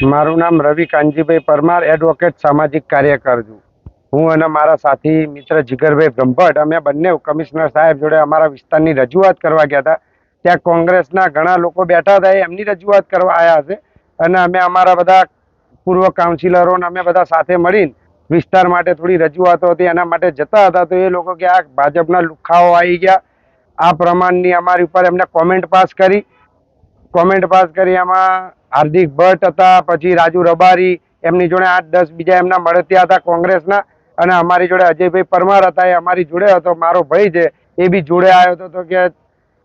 મારું નામ રવિ કાનજીભાઈ પરમાર, એડવોકેટ સામાજિક કાર્યકર છું. હું અને મારા સાથી મિત્ર જીગરભાઈ બ્રહ્મભટ્ટ અમે બંને કમિશનર સાહેબ જોડે અમારા વિસ્તારની રજૂઆત કરવા ગયા હતા. ત્યાં કોંગ્રેસના ઘણા લોકો બેઠા હતા, એમની રજૂઆત કરવા આવ્યા છે. અને અમે અમારા બધા પૂર્વ કાઉન્સિલરો અમે બધા સાથે મળીને વિસ્તાર માટે થોડી રજૂઆતો હતી એના માટે જતા હતા. તો એ લોકો કે આ ભાજપના લુખાઓ આવી ગયા, આ પ્રમાણની અમારી ઉપર એમને કોમેન્ટ પાસ કરી એમાં હાર્દિક ભટ્ટ હતા, પછી રાજુ રબારી, એમની જોડે 8-10 બીજા એમના મળતિયા હતા કોંગ્રેસના, અને અમારી જોડે અજયભાઈ પરમાર હતા, એ અમારી જોડે હતો. મારો ભાઈ છે એ બી જોડે આવ્યો હતો. તો કે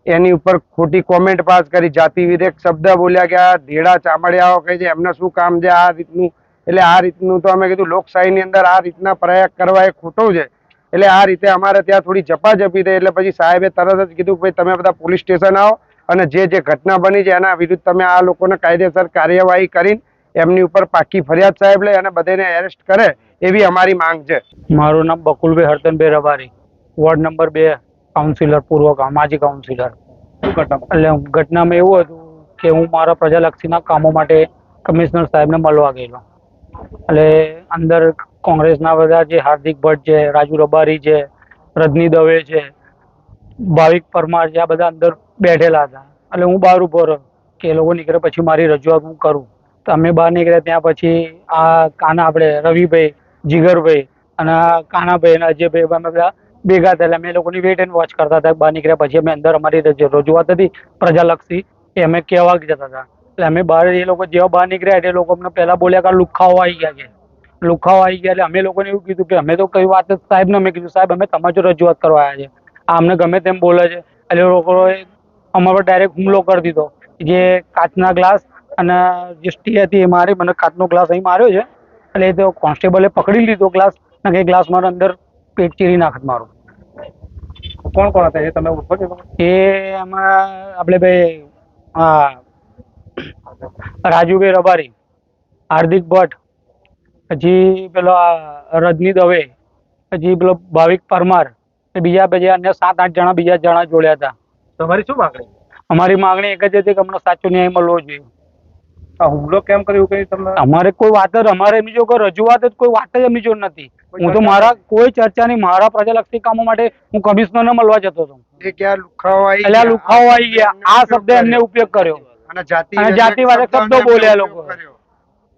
એની ઉપર ખોટી કોમેન્ટ પાસ કરી, જાતિ વિધેક શબ્દ બોલ્યા કે આ ઢેડા ચામડિયાઓ કહે છે એમને શું કામ છે આ રીતનું. એટલે આ રીતનું તો અમે કીધું લોકશાહીની અંદર આ રીતના પ્રયાગ કરવા એ ખોટું છે. એટલે આ રીતે અમારે ત્યાં થોડી ઝપાઝપી થઈ. એટલે પછી સાહેબે તરત જ કીધું કે ભાઈ તમે બધા પોલીસ સ્ટેશન આવો અને જે ઘટના બની છે એના વિરુદ્ધ તમે આ લોકોને કાયદેસર કાર્યવાહી કરીને એમની ઉપર પાકી ફરિયાદ સાહેબ લે અને બધાને એરેસ્ટ કરે એવી અમારી માંગ છે. મારું નામ Bakulbhai હરતનભાઈ Rabari, ward number 2 councillor, પૂર્વ માજી કાઉન્સિલર. એટલે ઘટનામાં એવું હતું કે હું મારા પ્રજાલક્ષીના કામો માટે કમિશનર સાહેબને મળવા ગયેલો. એટલે અંદર કોંગ્રેસના બધા જે હાર્દિક ભટ્ટ છે, રાજુ રબારી છે, રજની દવે છે, ભાવિક પરમાર છે, આ બધા અંદર બેઠેલા હતા. એટલે હું બહાર ઉભો રહ્યો કે એ લોકો નીકળે પછી મારી રજૂઆત હું કરું. તો અમે બહાર નીકળ્યા. ત્યાં પછી આ આપણે રવિભાઈ, જીગરભાઈ અને કાનાભાઈ અને અજયભાઈ અમે બધા ભેગા થયેલા. અમે એ લોકોની વેઇટ એન્ડ વોચ કરતા હતા. બહાર નીકળ્યા પછી અમે અંદર અમારી રજૂઆત હતી પ્રજાલક્ષી એ અમે કહેવા જતા હતા. એટલે અમે બહાર એ લોકો જેવા બહાર નીકળ્યા એટલે એ લોકો અમને પહેલા બોલ્યા કે લુખાઓ આવી ગયા છે, લુખાઓ આવી ગયા. એટલે અમે લોકોને એવું કીધું કે અમે તો કઈ વાત સાહેબને અમે કીધું સાહેબ અમે તમારી જોડે રજૂઆત કરવા આવ્યા છે, આ અમને ગમે તેમ બોલે છે. એટલે એ લોકોએ અમારા પર ડાયરેક્ટ હુમલો કરી દીધો. જે કાચના ગ્લાસ અને જે સ્ટી હતી એ મારી મને કાચનો ગ્લાસ અહીં માર્યો છે. એટલે એ તો કોન્સ્ટેબલે પકડી લીધો ગ્લાસ અને એ ગ્લાસ મારા અંદર પેટ ચીરી નાખત મારું. કોણ કોણ હતા એ તમે ઓળખો છો? એ એમાં આપણે ભાઈ રાજુભાઈ રબારી, હાર્દિક ભટ્ટ, પછી પેલો રજની દવે, પછી પેલો ભાવિક પરમાર, બીજા અન્ય 7-8 જણા બીજા જણા જોડ્યા હતા. તમારી શું માંગણી? અમારી માંગણી એક જ હતી કે અમને સાચો ન્યાય મળવો જોઈએ. આ હુમલો કેમ કર્યો કઈ તમને? અમારે કોઈ વાત જ અમારે એમની જો કોઈ રજૂઆત જ કોઈ વાત જ એમની જોડે નથી. હું તો મારા કોઈ ચર્ચા નહીં, મારા પ્રજાલક્ષી કામો માટે હું કમિશનરને મળવા જતો હતો. એટલે આ લુખાઓ આવી ગયા આ શબ્દ એમને ઉપયોગ કર્યો અને જાતિવાચક શબ્દો બોલ્યા લોકો.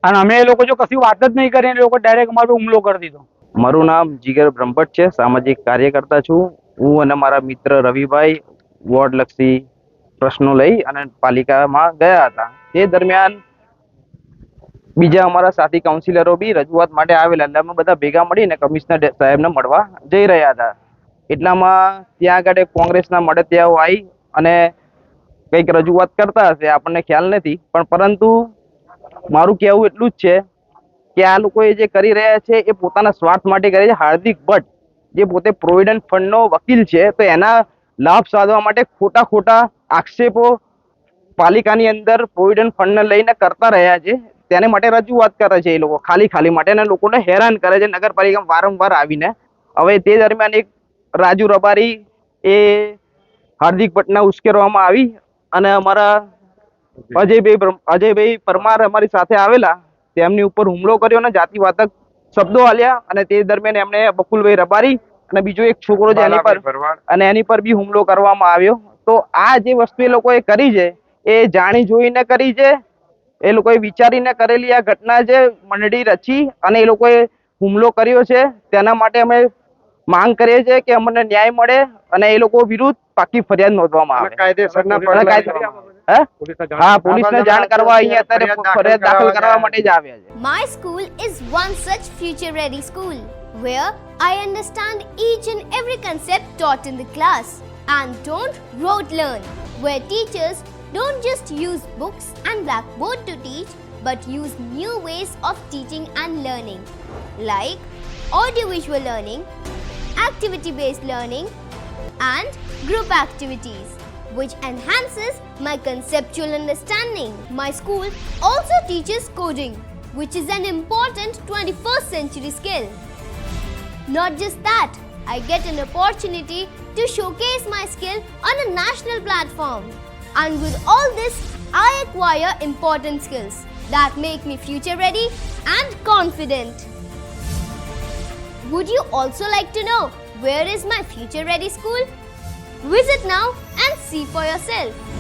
અને અમે એ લોકો જો કશી વાત જ નહીં કરી એ લોકો ડાયરેક્ટ અમારો હુમલો કરી દીધો. મારું નામ જીગર બ્રહ્મભટ્ટ છે, સામાજિક કાર્યકર્તા છું. હું અને મારા મિત્ર રવિભાઈ વોર્ડ લક્ષી પ્રશ્નો લઈ અને પાલિકામાં ગયા હતા. તે દરમિયાન બીજા અમારા સાથી કાઉન્સિલરો બી રજૂઆત માટે આવેલા. એટલે અમે બધા ભેગા મળીને કમિશનર સાહેબને મળવા જઈ રહ્યા હતા. એટલામાં ત્યાં આગળ કોંગ્રેસના મળતિયાઓ આવી અને કંઈક રજૂઆત કરતા હશે, આપણને ખ્યાલ નથી. પણ પરંતુ મારું કહેવું એટલું જ છે કે આ લોકો જે કરી રહ્યા છે એ પોતાના સ્વાર્થ માટે કરે છે. હાર્દિક ભટ્ટ જે પોતે પ્રોવિડન્ટ ફંડનો વકીલ છે, તો એના લાભ સાધવા માટે ખોટા આક્ષેપો પાલિકાની અંદર પ્રોવિડન્ટ ફંડને લઈને કરતા રહ્યા છે. તેને માટે રજૂઆત કરે છે એ લોકો ખાલી માટે, અને લોકોને હેરાન કરે છે નગરપાલિકામાં વારંવાર આવીને. હવે તે દરમિયાન એક રાજુ રબારી એ હાર્દિક ભટ્ટને ઉશ્કેરવામાં આવી અને અમારા અજયભાઈ પરમાર અમારી સાથે આવેલા, તેમની ઉપર હુમલો કર્યો અને જાતિવાચક શબ્દો આલ્યા. અને તે દરમિયાન એમણે બકુલભાઈ રબારી અને બીજો એક છોકરો છે એની પર બી હુમલો કરવામાં આવ્યો. તો આ જે વસ્તુ એ લોકોએ કરી છે એ જાણી જોઈને કરી છે. એ લોકોએ વિચારીને કરેલી આ ઘટના છે, મંડળી રચી અને એ લોકોએ હુમલો કર્યો છે. તેના માટે અમે માંગ કરીએ છીએ કે અમને ન્યાય મળે અને એ લોકો વિરુદ્ધ પાકી ફરિયાદ નોંધવામાં આવે. હા, પોલીસને જાણ કરવા અહીંયા અત્યારે ફરિયાદ દાખલ કરવા માટે જ આવ્યા છે. My school is one such future ready school where I understand each and every concept taught in the class and don't rote learn, where teachers don't just use books and blackboard to teach but use new ways of teaching and learning like audiovisual learning, activity based learning and group activities which enhances my conceptual understanding. My school also teaches coding, which is an important 21st century skill. Not just that, I get an opportunity to showcase my skill on a national platform. And with all this, I acquire important skills that make me future ready and confident. Would you also like to know where is my future ready school? Visit now and see for yourself.